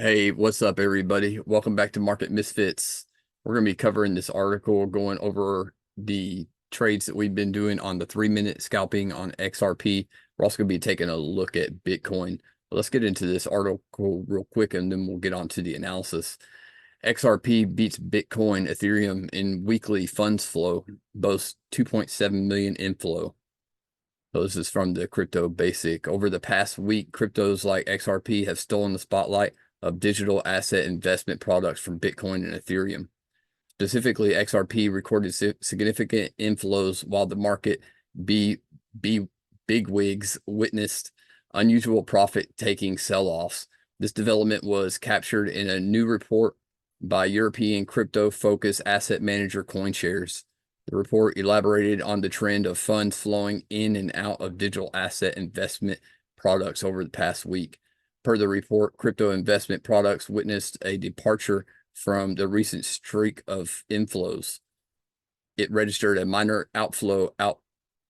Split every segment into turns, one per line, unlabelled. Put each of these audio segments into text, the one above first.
Hey, what's up, everybody? Welcome back to Market Misfits. We're going to be covering this article, going over the trades that we've been doing on the 3-minute scalping on XRP. We're also going to be taking a look at Bitcoin. But let's get into this article real quick, and then we'll get on to the analysis. XRP beats Bitcoin, Ethereum in weekly funds flow, boasts 2.7 million inflow. So this is from the Crypto Basic. Over the past week, cryptos like XRP have stolen the spotlight of digital asset investment products from Bitcoin and Ethereum. Specifically, XRP recorded significant inflows while the market bigwigs witnessed unusual profit-taking sell-offs. This development was captured in a new report by European crypto-focused asset manager CoinShares. The report elaborated on the trend of funds flowing in and out of digital asset investment products over the past week. Per the report, crypto investment products witnessed a departure from the recent streak of inflows. It registered a minor outflow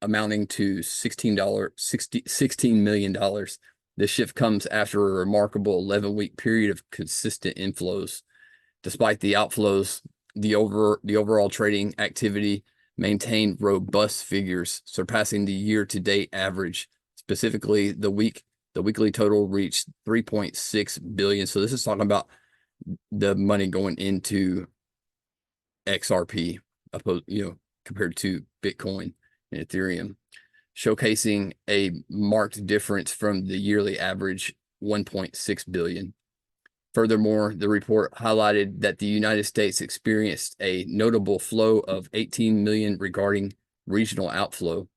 amounting to $16 million. This shift comes after a remarkable 11-week period of consistent inflows. Despite the outflows, the overall trading activity maintained robust figures, surpassing the year-to-date average. Specifically, the weekly total reached 3.6 billion. So this is talking about the money going into XRP, compared to Bitcoin and Ethereum, showcasing a marked difference from the yearly average 1.6 billion. Furthermore, the report highlighted that the United States experienced a notable flow of 18 million regarding regional outflow.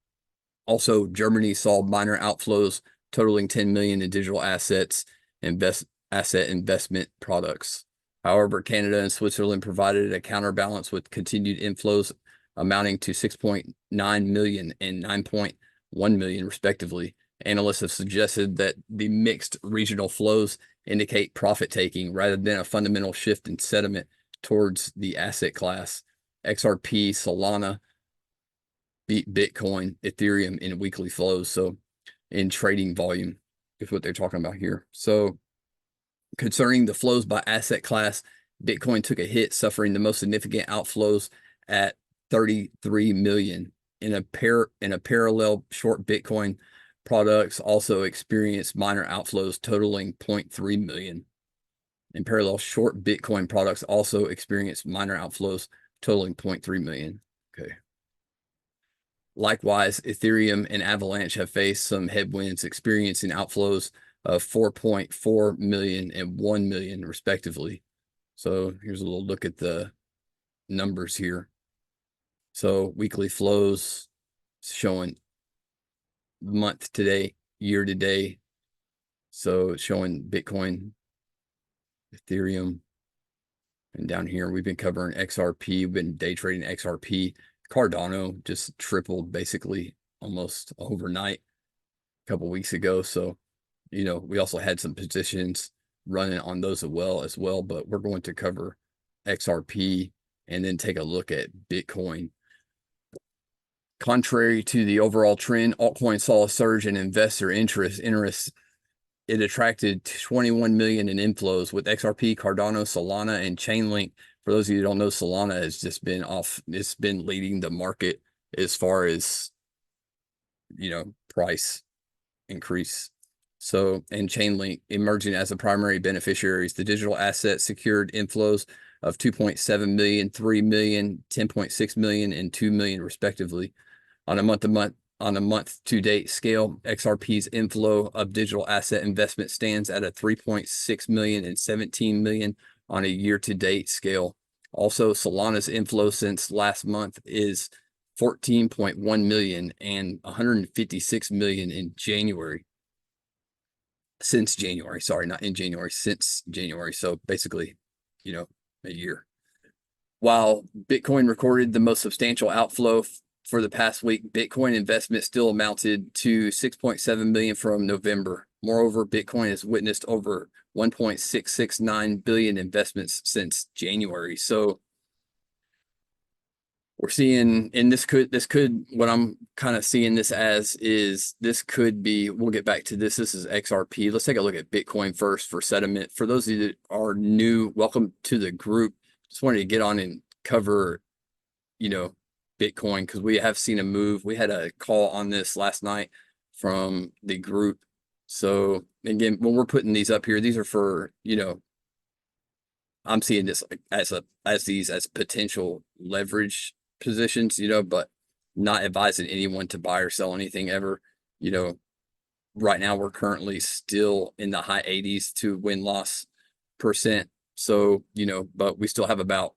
Also, Germany saw minor outflows totaling 10 million in digital asset investment products. However, Canada and Switzerland provided a counterbalance with continued inflows amounting to 6.9 million and 9.1 million, respectively. Analysts have suggested that the mixed regional flows indicate profit taking rather than a fundamental shift in sentiment towards the asset class. XRP, Solana beat Bitcoin, Ethereum in weekly flows. So in trading volume is what they're talking about here. So concerning the flows by asset class, Bitcoin took a hit, suffering the most significant outflows at 33 million. In a parallel, short Bitcoin products also experienced minor outflows totaling 0.3 million. In parallel, short Bitcoin products also experienced minor outflows totaling 0.3 million. Okay. Likewise, Ethereum and Avalanche have faced some headwinds, experiencing outflows of 4.4 million and 1 million, respectively. So here's a little look at the numbers here. So weekly flows showing month to date, year to date. So it's showing Bitcoin, Ethereum, and down here we've been covering XRP. We've been day trading XRP. Cardano just tripled basically almost overnight a couple weeks ago. So, we also had some positions running on those as well, but we're going to cover XRP and then take a look at Bitcoin. Contrary to the overall trend, altcoins saw a surge in investor interest. It attracted 21 million in inflows with XRP, Cardano, Solana, and Chainlink. For those of you who don't know, Solana has just been it's been leading the market as far as, price increase. So, and Chainlink emerging as the primary beneficiaries. The digital asset secured inflows of 2.7 million, 3 million, 10.6 million, and 2 million, respectively. On a month-to-date scale, XRP's inflow of digital asset investment stands at a 3.6 million and 17 million on a year-to-date scale. Also, Solana's inflow since last month is 14.1 million and 156 million in January. Since January, sorry, not in January, since January. So basically, a year. While Bitcoin recorded the most substantial outflow for the past week, Bitcoin investment still amounted to 6.7 million from November. Moreover, Bitcoin has witnessed over 1.669 billion investments since January. So we're seeing, and this could, what I'm kind of seeing this as is this could be, we'll get back to this. This is XRP. Let's take a look at Bitcoin first for sentiment. For those of you that are new, welcome to the group. Just wanted to get on and cover, Bitcoin, because we have seen a move. We had a call on this last night from the group. So again, when we're putting these up here, these are for, I'm seeing this as potential leverage positions, but not advising anyone to buy or sell anything ever. Right now we're currently still in the high 80s to win-loss percent. So, but we still have about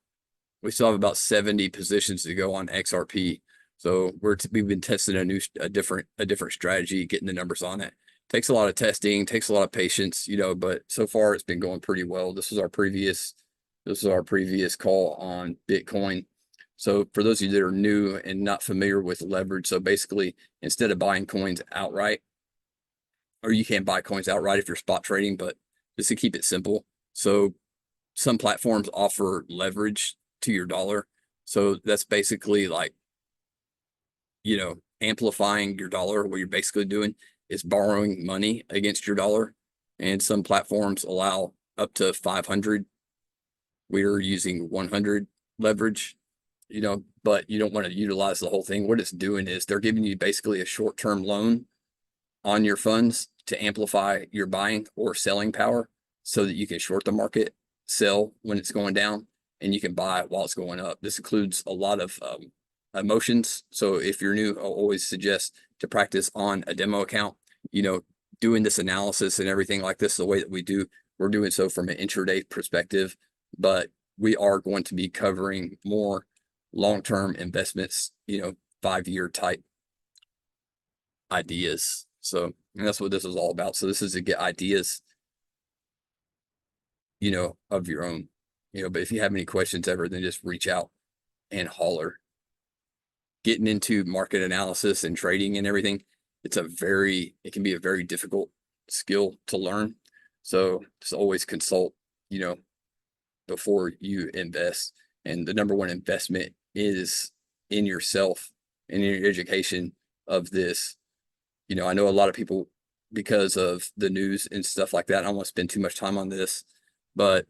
70 positions to go on XRP. So we've been testing a different strategy, getting the numbers on it. Takes a lot of testing, takes a lot of patience, but so far it's been going pretty well. This is our previous call on Bitcoin. So for those of you that are new and not familiar with leverage, so basically instead of buying coins outright, or you can't buy coins outright if you're spot trading, but just to keep it simple. So some platforms offer leverage to your dollar. So that's basically like, amplifying your dollar. What you're basically doing is borrowing money against your dollar. And some platforms allow up to 500. We're using 100 leverage, but you don't want to utilize the whole thing. What it's doing is they're giving you basically a short-term loan on your funds to amplify your buying or selling power so that you can short the market, sell when it's going down, and you can buy while it's going up. This includes a lot of emotions. So if you're new, I'll always suggest to practice on a demo account, doing this analysis and everything like this, the way that we do. We're doing so from an intraday perspective, but we are going to be covering more long-term investments, 5-year type ideas. So that's what this is all about. So this is to get ideas, of your own, but if you have any questions ever, then just reach out and holler. Getting into market analysis and trading and everything, it can be a very difficult skill to learn. So just always consult, before you invest. And the number one investment is in yourself and in your education of this. I know a lot of people, because of the news and stuff like that, I don't want to spend too much time on this, but,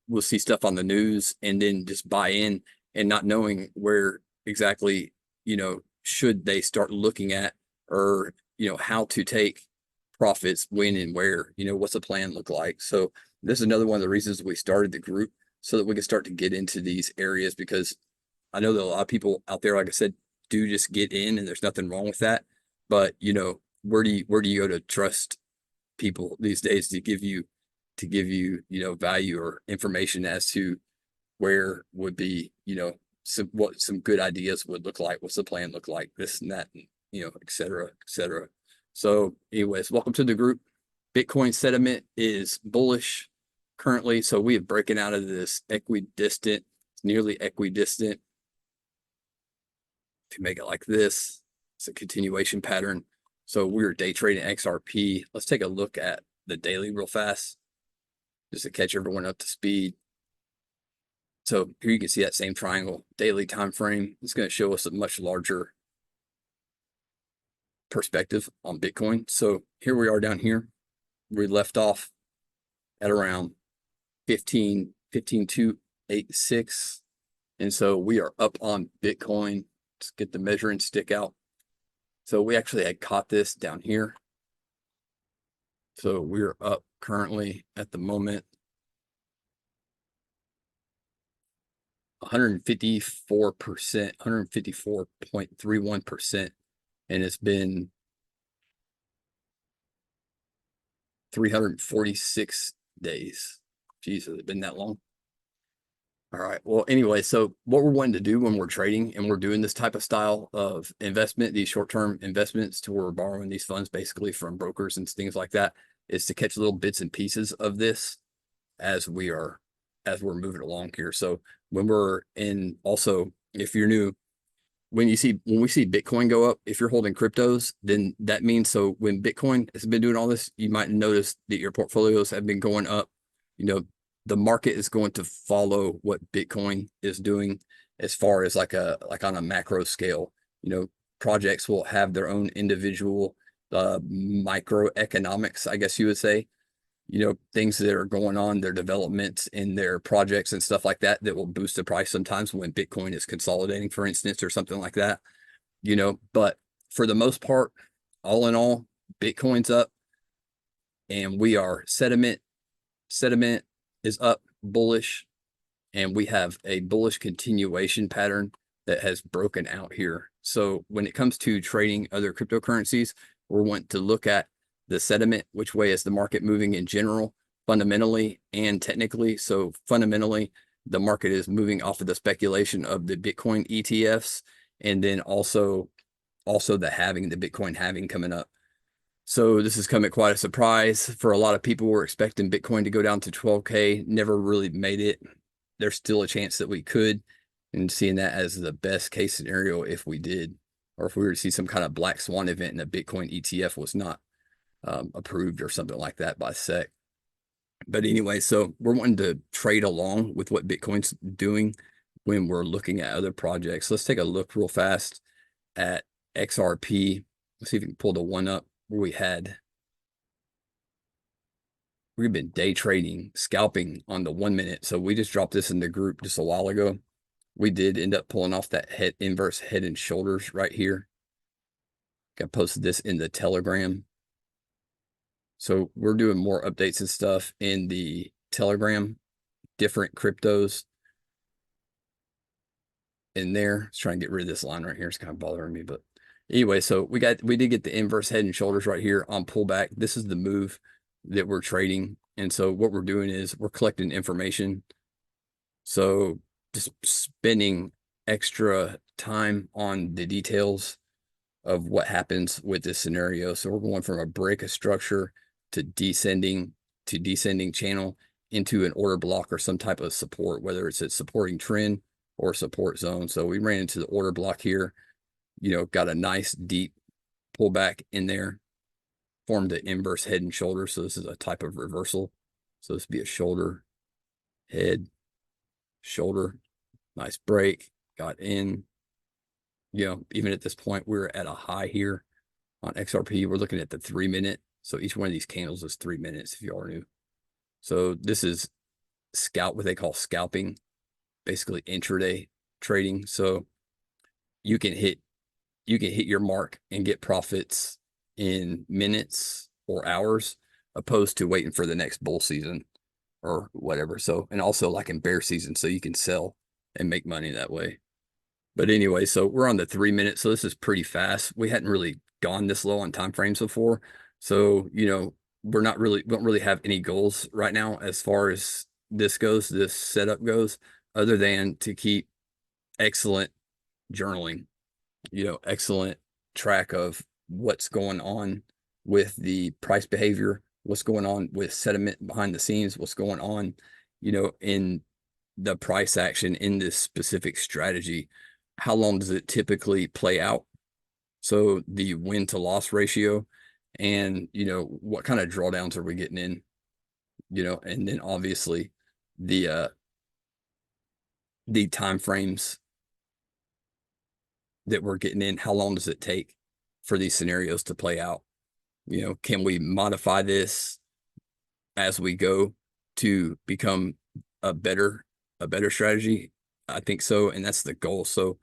we'll see stuff on the news and then just buy in and not knowing where exactly, should they start looking at, or, how to take profits, when and where, what's the plan look like. So this is another one of the reasons we started the group, so that we can start to get into these areas, because I know that a lot of people out there, like I said, do just get in, and there's nothing wrong with that. But, where do you go to trust people these days to give you, value or information as to where would be, what some good ideas would look like, what's the plan look like, this and that, and, et cetera, et cetera. So anyways, welcome to the group. Bitcoin sentiment is bullish currently. So we have broken out of this equidistant, nearly equidistant. If you make it like this, it's a continuation pattern. So we're day trading XRP. Let's take a look at the daily real fast, just to catch everyone up to speed. So here you can see that same triangle, daily time frame. It's going to show us a much larger perspective on Bitcoin. So here we are down here. We left off at around 15,286. And so we are up on Bitcoin. Let's get the measuring stick out. So we actually had caught this down here. So we're up currently at the moment 154%, 154.31%. And it's been 346 days. Jesus, has it been that long? All right. Well, anyway, so what we're wanting to do when we're trading and we're doing this type of style of investment, these short-term investments, to where we're borrowing these funds basically from brokers and things like that, is to catch little bits and pieces of this as we're moving along here. So when we're in, also, if you're new, when we see Bitcoin go up, if you're holding cryptos, then that means, so when Bitcoin has been doing all this, you might notice that your portfolios have been going up. The market is going to follow what Bitcoin is doing. as far as like on a macro scale. Projects will have their own individual microeconomics, I guess you would say. Things that are going on, their developments in their projects and stuff like that that will boost the price sometimes when Bitcoin is consolidating, for instance, or something like that. But for the most part, all in all, Bitcoin's up and we are sediment is up bullish, and we have a bullish continuation pattern that has broken out here. So when it comes to trading other cryptocurrencies, we're wanting to look at the sediment, which way is the market moving in general, fundamentally and technically. So fundamentally, the market is moving off of the speculation of the Bitcoin ETFs, and then also the halving, the Bitcoin halving coming up. So this is coming quite a surprise for a lot of people. We're expecting Bitcoin to go down to 12K, never really made it. There's still a chance that we could, and seeing that as the best case scenario if we did, or if we were to see some kind of black swan event and the Bitcoin ETF was not approved or something like that by SEC. But anyway, so we're wanting to trade along with what Bitcoin's doing when we're looking at other projects. Let's take a look real fast at XRP. Let's see if we can pull the one up where we've been day trading, scalping on the 1 minute. So we just dropped this in the group just a while ago. We did end up pulling off that inverse head and shoulders right here. I posted this in the Telegram. So we're doing more updates and stuff in the Telegram, different cryptos in there. Let's try and get rid of this line right here. It's kind of bothering me, but anyway, so we did get the inverse head and shoulders right here on pullback. This is the move that we're trading. And so what we're doing is we're collecting information. So just spending extra time on the details of what happens with this scenario. So we're going from a break of structure to descending channel into an order block or some type of support, whether it's a supporting trend or support zone. So we ran into the order block here, got a nice deep pullback in there, formed the inverse head and shoulder. So this is a type of reversal. So this would be a shoulder, head, shoulder, nice break, got in. Even at this point, we're at a high here on XRP. We're looking at the 3 minute. So each one of these candles is 3 minutes if you are new. So this is what they call scalping, basically intraday trading. So you can hit your mark and get profits in minutes or hours, opposed to waiting for the next bull season or whatever. So, and also like in bear season, so you can sell and make money that way. But anyway, so we're on the 3 minute. So this is pretty fast. We hadn't really gone this low on time frames before. So, we don't really have any goals right now as far as this setup goes, other than to keep excellent journaling, excellent track of what's going on with the price behavior, what's going on with sentiment behind the scenes, what's going on, in the price action in this specific strategy. How long does it typically play out? So the win to loss ratio, and what kind of drawdowns are we getting in, and then obviously the time frames that we're getting in. How long does it take for these scenarios to play out? Can we modify this as we go to become a better strategy? I think so, and that's the goal. So,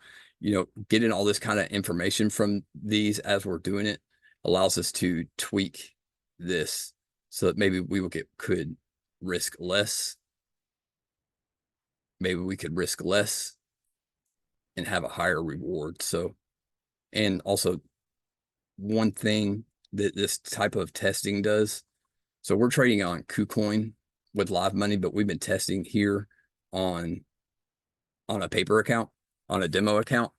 getting all this kind of information from these as we're doing it allows us to tweak this so that maybe we could risk less. Maybe we could risk less and have a higher reward. So, and also one thing that this type of testing does. So we're trading on KuCoin with live money, but we've been testing here on a paper account, on a demo account.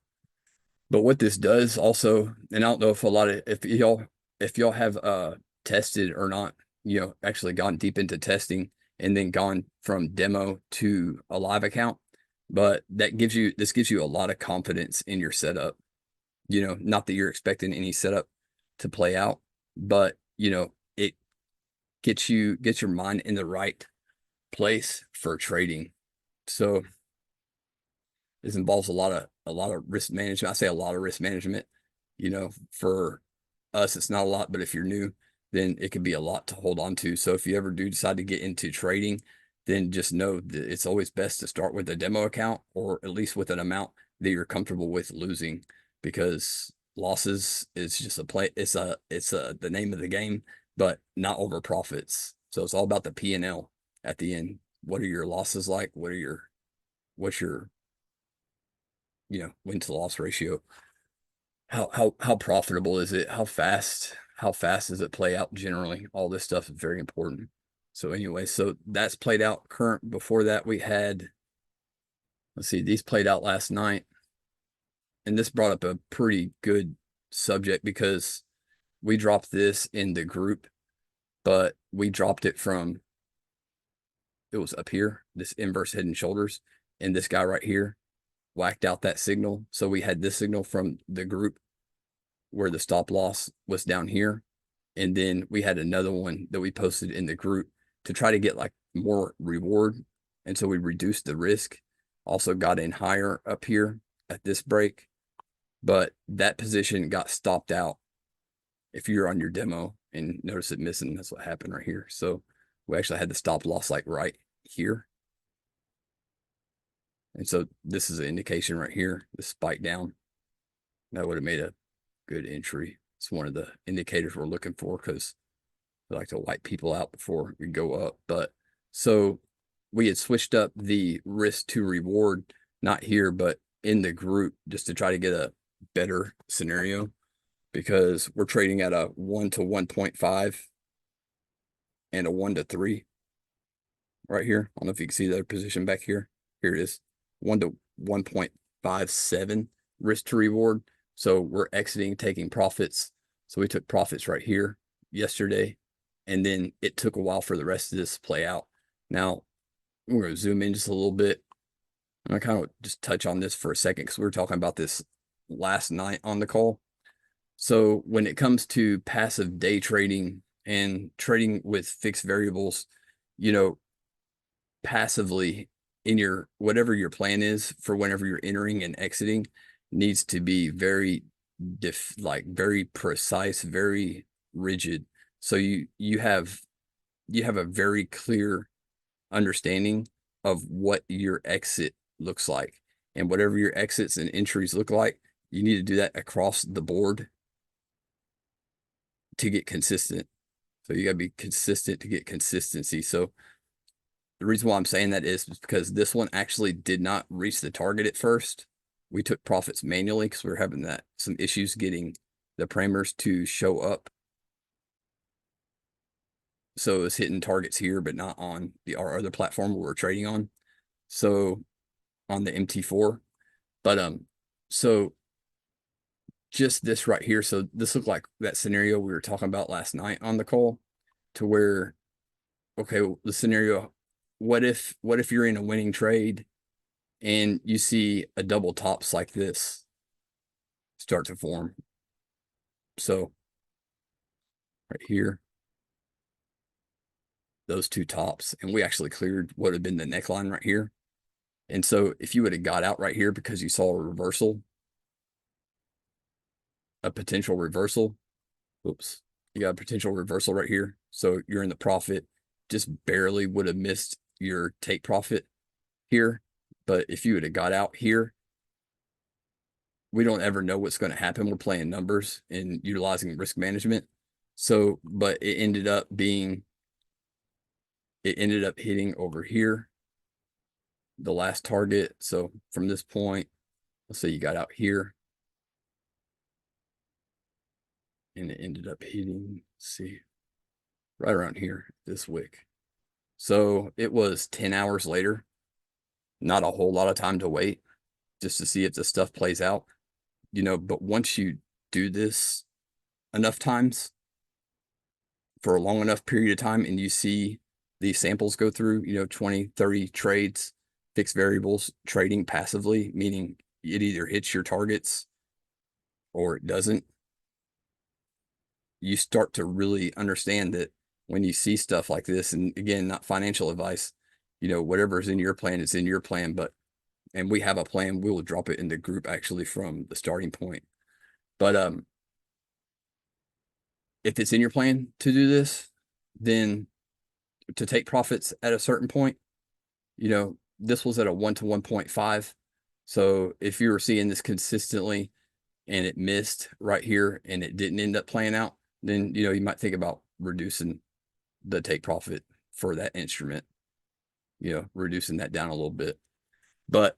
But what this does also, and I don't know if y'all have tested or not, actually gone deep into testing and then gone from demo to a live account, but this gives you a lot of confidence in your setup. Not that you're expecting any setup to play out, but it gets your mind in the right place for trading. So This involves a lot of risk management. I say a lot of risk management. For us, it's not a lot, but if you're new, then it could be a lot to hold on to. So if you ever do decide to get into trading, then just know that it's always best to start with a demo account, or at least with an amount that you're comfortable with losing, because losses is just the name of the game, but not over profits. So it's all about the P&L at the end. What are your losses like? What's your win to loss ratio? How profitable is it? How fast does it play out generally? All this stuff is very important. So anyway, so that's played out current. Before that, we had, let's see, these played out last night. And this brought up a pretty good subject, because we dropped this in the group, but we dropped it from, it was up here, this inverse head and shoulders, and this guy right here whacked out that signal. So we had this signal from the group where the stop loss was down here. And then we had another one that we posted in the group to try to get like more reward. And so we reduced the risk, also got in higher up here at this break, but that position got stopped out. If you're on your demo and notice it missing, that's what happened right here. So we actually had the stop loss like right here. And so this is an indication right here, the spike down. That would have made a good entry. It's one of the indicators we're looking for, because we like to wipe people out before we go up. But so we had switched up the risk to reward, not here, but in the group, just to try to get a better scenario, because we're trading at a 1 to 1.5 and a 1 to 3 right here. I don't know if you can see the other position back here. Here it is, 1 to 1.57 risk to reward. So we're exiting, taking profits. So we took profits right here yesterday, and then it took a while for the rest of this to play out. Now we're going to zoom in just a little bit. I'm going to kind of just touch on this for a second, because we were talking about this last night on the call. So when it comes to passive day trading and trading with fixed variables, passively in your, whatever your plan is for whenever you're entering and exiting, needs to be very very precise, very rigid. So you have a very clear understanding of what your exit looks like, and whatever your exits and entries look like, you need to do that across the board to get consistent. So you got to be consistent to get consistency. So the reason why I'm saying that is because this one actually did not reach the target at first. We took profits manually because we were having some issues getting the parameters to show up. So it was hitting targets here, but not on our other platform where we're trading on. So on the MT4, but so just this right here. So this looked like that scenario we were talking about last night on the call, to where, okay, the scenario, what if you're in a winning trade and you see a double tops like this start to form? So right here, those two tops, and we actually cleared what would have been the neckline right here. And so if you would have got out right here because you saw a reversal, a potential reversal, oops, you got a potential reversal right here. So you're in the profit, just barely would have missed your take profit here. But if you would have got out here, we don't ever know what's going to happen. We're playing numbers and utilizing risk management. So, but it ended up hitting over here, the last target. So from this point, let's say you got out here, and it ended up hitting, let's see, right around here, this wick. So it was 10 hours later, not a whole lot of time to wait just to see if the stuff plays out, but once you do this enough times for a long enough period of time, and you see these samples go through, 20, 30 trades, fixed variables, trading passively, meaning it either hits your targets or it doesn't, you start to really understand that when you see stuff like this, and again, not financial advice, whatever's in your plan is in your plan, but and we have a plan. We will drop it in the group actually from the starting point. But if it's in your plan to do this, then to take profits at a certain point, this was at a 1 to 1.5. So if you were seeing this consistently and it missed right here and it didn't end up playing out, then you might think about reducing the take profit for that instrument, reducing that down a little bit. But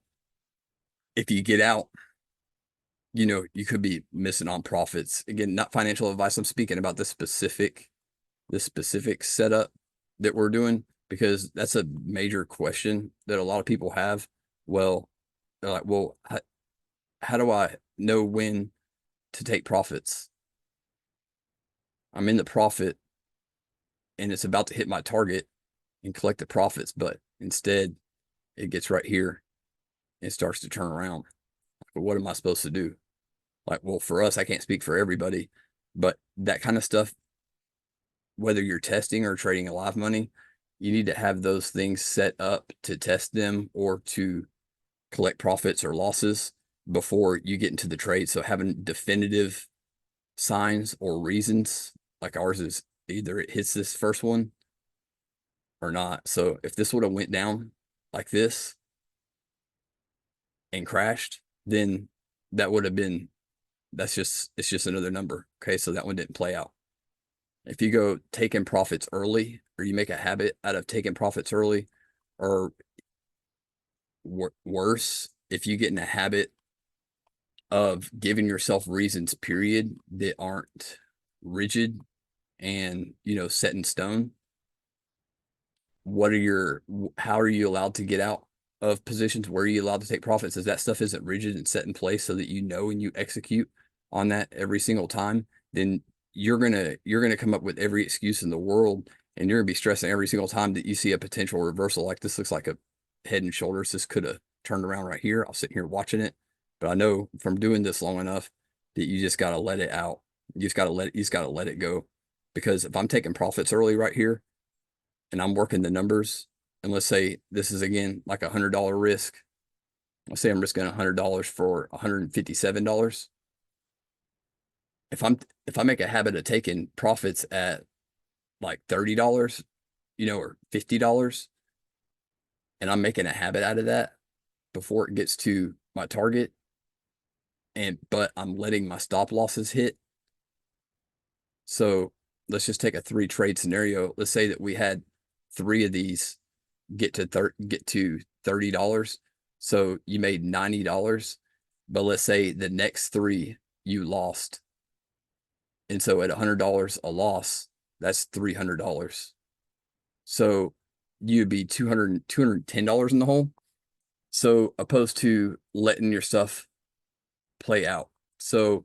if you get out, you could be missing on profits. Again, not financial advice. I'm speaking about this specific setup that we're doing, because that's a major question that a lot of people have. Well, they're like, well, how do I know when to take profits? I'm in the profit and it's about to hit my target and collect the profits, but instead it gets right here and starts to turn around. But what am I supposed to do? Like, well, for us, I can't speak for everybody, but that kind of stuff, whether you're testing or trading live money, you need to have those things set up to test them or to collect profits or losses before you get into the trade. So having definitive signs or reasons, like ours is either it hits this first one or not. So if this would have went down like this and crashed, then that would have been, it's just another number. Okay. So that one didn't play out. If you go taking profits early, or you make a habit out of taking profits early, or worse, if you get in a habit of giving yourself reasons, period, that aren't rigid and, set in stone, how are you allowed to get out of positions? Where are you allowed to take profits? As that stuff isn't rigid and set in place so that and you execute on that every single time, then you're gonna come up with every excuse in the world, and you're gonna be stressing every single time that you see a potential reversal. Like, this looks like a head and shoulders. This could have turned around right here. I'll sit here watching it, but I know from doing this long enough that you just gotta let it out. You just gotta let it go. Because if I'm taking profits early right here and I'm working the numbers, and let's say this is again like $100 risk. Let's say I'm risking $100 for $157. If I make a habit of taking profits at like $30, or $50, and I'm making a habit out of that before it gets to my target, but I'm letting my stop losses hit. So let's just take a 3-trade scenario. Let's say that we had 3 of these get to $30. So you made $90, but let's say the next 3 you lost. And so at $100 a loss, that's $300. So you'd be $210 in the hole. So opposed to letting your stuff play out. So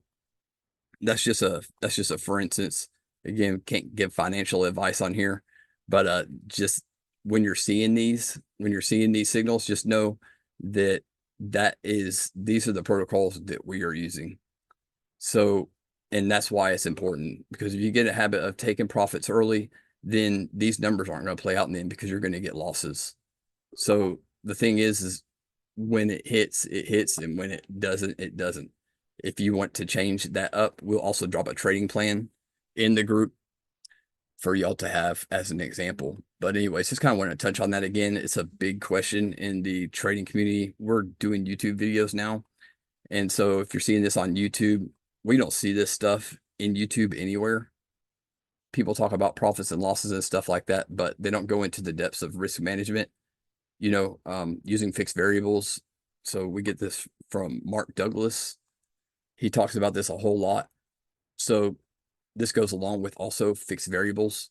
that's just a for instance. Again, can't give financial advice on here, but just when you're seeing these signals, just know that these are the protocols that we are using. So, and that's why it's important, because if you get a habit of taking profits early, then these numbers aren't going to play out in the end, because you're going to get losses. So the thing is when it hits, and when it doesn't, it doesn't. If you want to change that up, we'll also drop a trading plan in the group for y'all to have as an example. But anyways, just kind of want to touch on that again. It's a big question in the trading community. We're doing YouTube videos now. And so if you're seeing this on YouTube, we don't see this stuff in YouTube anywhere. People talk about profits and losses and stuff like that, but they don't go into the depths of risk management, using fixed variables. So we get this from Mark Douglas. He talks about this a whole lot. So this goes along with also fixed variables.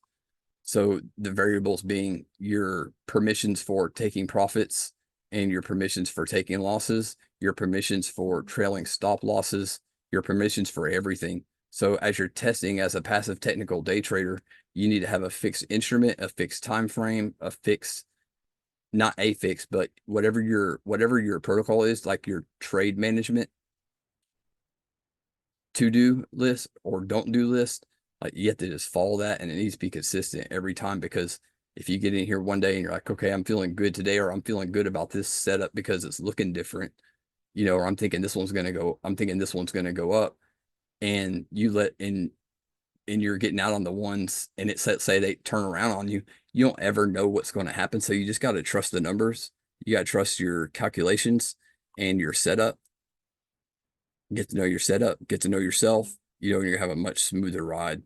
So the variables being your permissions for taking profits and your permissions for taking losses, your permissions for trailing stop losses, your permissions for everything. So as you're testing as a passive technical day trader, you need to have a fixed instrument, a fixed time frame, not a fix, but whatever your protocol is, like your trade management to-do list or don't do list, like you have to just follow that, and it needs to be consistent every time, because If you get in here one day and you're like, okay, I'm feeling good today, or I'm feeling good about this setup because it's looking different, or I'm thinking this one's gonna go, I'm thinking this one's gonna go up, and you let in and you're getting out on the ones and it say they turn around on you, you don't ever know what's going to happen. So you just got to trust the numbers. You got to trust your calculations and your setup. Get to know your setup, get to know yourself, and you have a much smoother ride.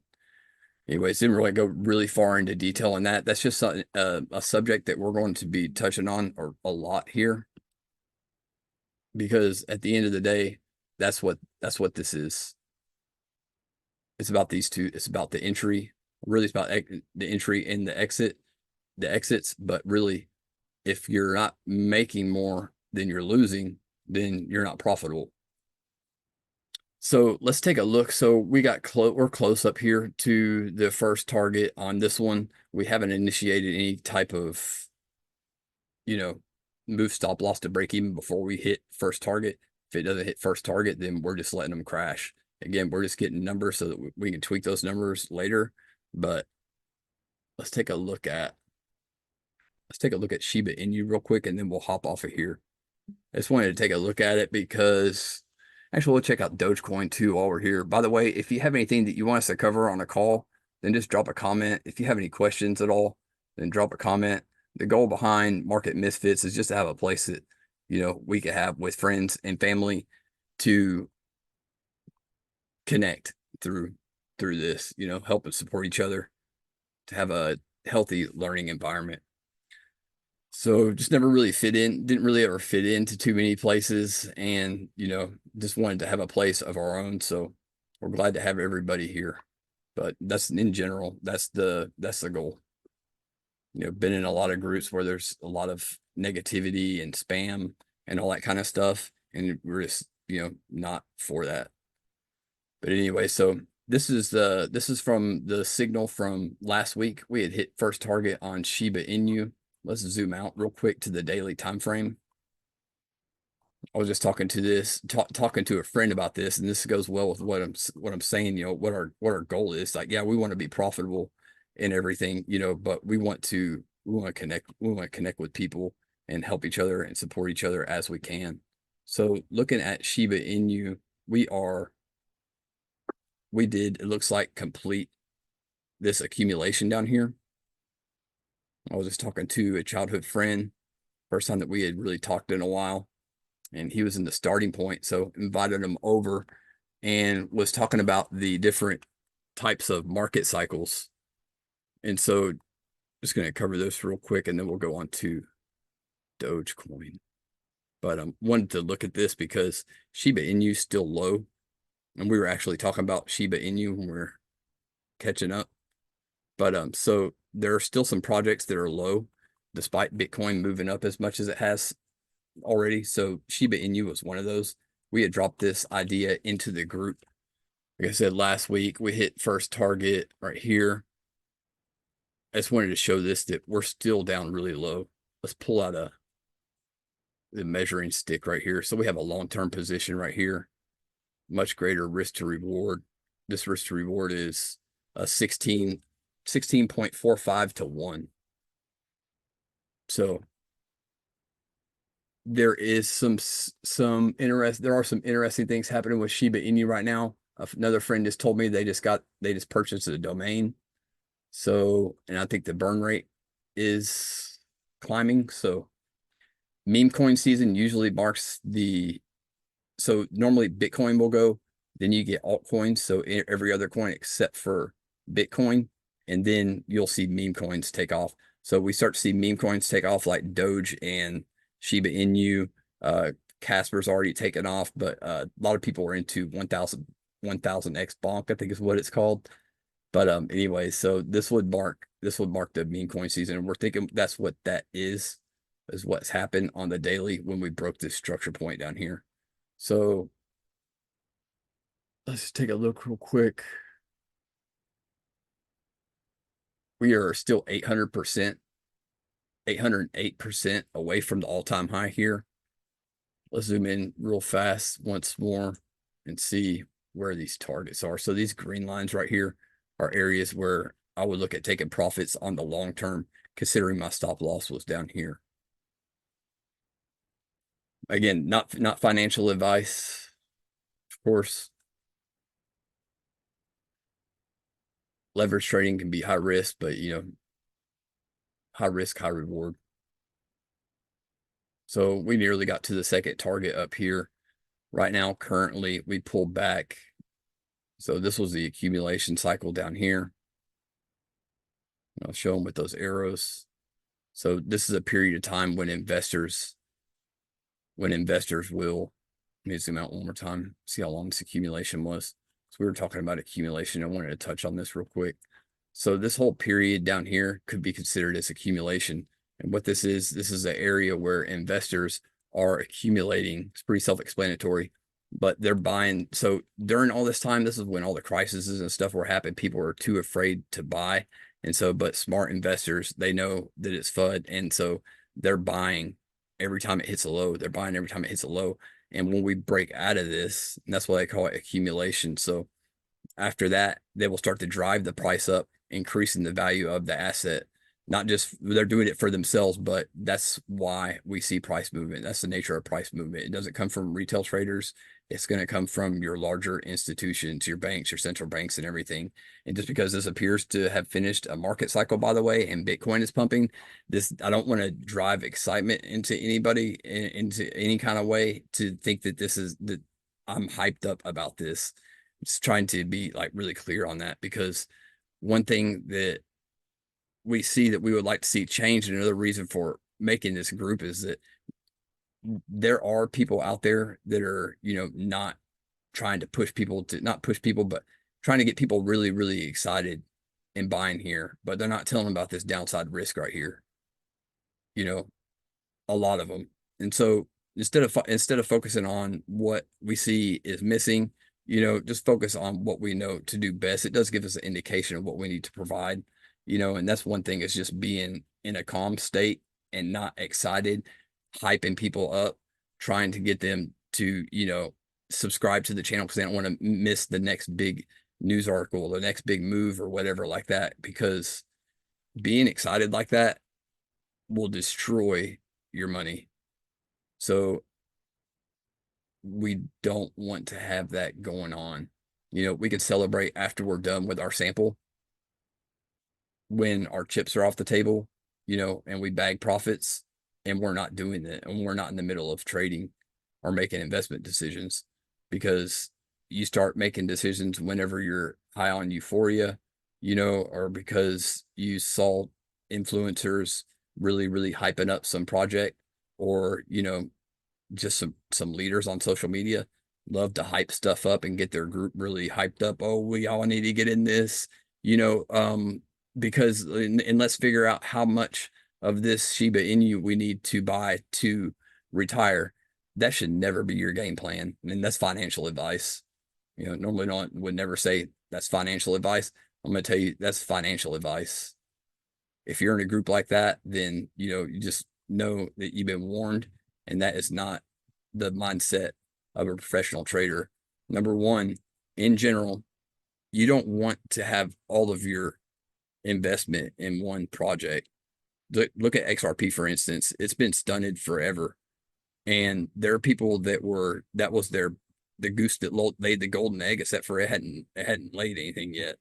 Anyways, didn't really go really far into detail on that. That's just a subject that we're going to be touching on a lot here, because at the end of the day, that's what this is. It's about these two. It's about the entry. Really, it's about the entry and the exits. But really, if you're not making more than you're losing, then you're not profitable. So let's take a look. So we're close up here to the first target on this one. We haven't initiated any type of, move stop loss to break even before we hit first target. If it doesn't hit first target, then we're just letting them crash. Again, we're just getting numbers so that we can tweak those numbers later. But let's take a look at Shiba Inu real quick, and then we'll hop off of here. I just wanted to take a look at it because actually we'll check out Dogecoin too while we're here. By the way, if you have anything that you want us to cover on a call, then just drop a comment. If you have any questions at all, then drop a comment. The goal behind Market Misfits is just to have a place that, we can have with friends and family to connect through this, help and support each other, to have a healthy learning environment. So just never really didn't really ever fit into too many places, and just wanted to have a place of our own. So we're glad to have everybody here. But that's in general, that's the goal. Been in a lot of groups where there's a lot of negativity and spam and all that kind of stuff, and we're just not for that. But anyway, so this is from the signal from last week. We had hit first target on Shiba Inu. Let's zoom out real quick to the daily time frame. I was just talking to a friend about this, and this goes well with what I'm saying. What our goal is. Like, yeah, we want to be profitable in everything, but we want to connect. We want to connect with people and help each other and support each other as we can. So looking at Shiba Inu, we did, it looks like, complete this accumulation down here. I was just talking to a childhood friend, first time that we had really talked in a while, and he was in the starting point. So invited him over and was talking about the different types of market cycles. And so just going to cover this real quick, and then we'll go on to Dogecoin. But I wanted to look at this because Shiba Inu is still low. And we were actually talking about Shiba Inu when we're catching up. But so there are still some projects that are low, despite Bitcoin moving up as much as it has already. So Shiba Inu was one of those. We had dropped this idea into the group. Like I said, last week, we hit first target right here. I just wanted to show this, that we're still down really low. Let's pull out the measuring stick right here. So we have a long-term position right here. Much greater risk to reward. This risk to reward is a 16.45 to 1. So there is there are some interesting things happening with Shiba Inu right now. Another friend just told me they just purchased a domain. So, and I think the burn rate is climbing. So meme coin season usually marks so normally Bitcoin will go, then you get altcoins. So every other coin except for Bitcoin, and then you'll see meme coins take off. So we start to see meme coins take off, like Doge and Shiba Inu. Casper's already taken off, but a lot of people are into 1000x bonk, I think is what it's called. But anyway, so this would mark the meme coin season, and we're thinking that's what that is what's happened on the daily when we broke this structure point down here. So let's take a look real quick. We are still 800%, 808% away from the all-time high here. Let's zoom in real fast once more and see where these targets are. So these green lines right here are areas where I would look at taking profits on the long term, considering my stop loss was down here. Again, not financial advice, of course. Leverage trading can be high risk, but high risk, high reward. So we nearly got to the second target up here. Right now, currently, we pulled back. So this was the accumulation cycle down here. I'll show them with those arrows. So this is a period of time when investors will, let me zoom out one more time, see how long this accumulation was. So we were talking about accumulation. I wanted to touch on this real quick. So this whole period down here could be considered as accumulation. And what this is an area where investors are accumulating. It's pretty self-explanatory, but they're buying. So during all this time, this is when all the crises and stuff were happening. People were too afraid to buy. And so, but smart investors, they know that it's FUD. And so they're buying every time it hits a low. They're buying every time it hits a low. And when we break out of this, that's why I call it accumulation. So after that, they will start to drive the price up, increasing the value of the asset. Not just they're doing it for themselves, but that's why we see price movement. That's the nature of price movement. It doesn't come from retail traders. It's going to come from your larger institutions, your banks, your central banks, and everything. And just because this appears to have finished a market cycle, by the way, and Bitcoin is pumping, I don't want to drive excitement into anybody into any kind of way to think that that I'm hyped up about this. Just trying to be like really clear on that, because one thing that we see that we would like to see change, and another reason for making this group, is that there are people out there that are, not trying to push people to not push people, but trying to get people really, really excited and buying here, but they're not telling them about this downside risk right here. A lot of them. And so instead of focusing on what we see is missing, just focus on what we know to do best. It does give us an indication of what we need to provide, and that's one thing, is just being in a calm state and not excited, hyping people up, trying to get them to, subscribe to the channel because they don't want to miss the next big news article, the next big move or whatever like that, because being excited like that will destroy your money. So we don't want to have that going on. We can celebrate after we're done with our sample, when our chips are off the table, and we bag profits, and we're not doing that, and we're not in the middle of trading or making investment decisions, because you start making decisions whenever you're high on euphoria, or because you saw influencers really, really hyping up some project, or, just some leaders on social media love to hype stuff up and get their group really hyped up. Oh, we all need to get in this, because and let's figure out how much of this Shiba Inu we need to buy to retire. That should never be your game plan. And that's financial advice. Normally no one would never say that's financial advice. I'm going to tell you that's financial advice. If you're in a group like that, then, you just know that you've been warned, and that is not the mindset of a professional trader. Number one, in general, you don't want to have all of your investment in one project. Look at XRP, for instance. It's been stunted forever. And there are people that was the goose that laid the golden egg, except for it hadn't laid anything yet.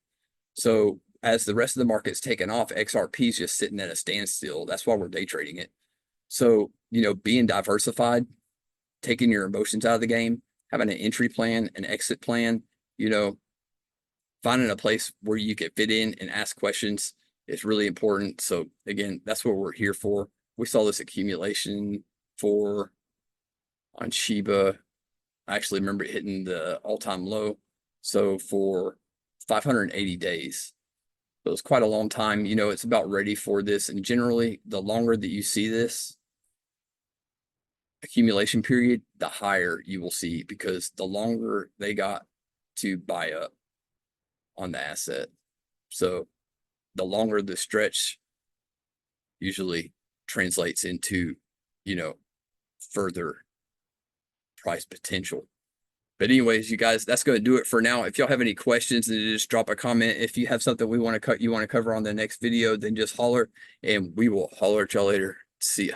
So as the rest of the market's taken off, XRP is just sitting at a standstill. That's why we're day trading it. So, being diversified, taking your emotions out of the game, having an entry plan, an exit plan, finding a place where you can fit in and ask questions is really important. So again, that's what we're here for. We saw this accumulation on Shiba. I actually remember hitting the all-time low. So for 580 days. So it's quite a long time. It's about ready for this. And generally, the longer that you see this accumulation period, the higher you will see, because the longer they got to buy up on the asset. So the longer the stretch usually translates into, further price potential. But anyways, you guys, that's going to do it for now. If y'all have any questions, then just drop a comment. If you have something you want to cover on the next video, then just holler, and we will holler at y'all later. See ya.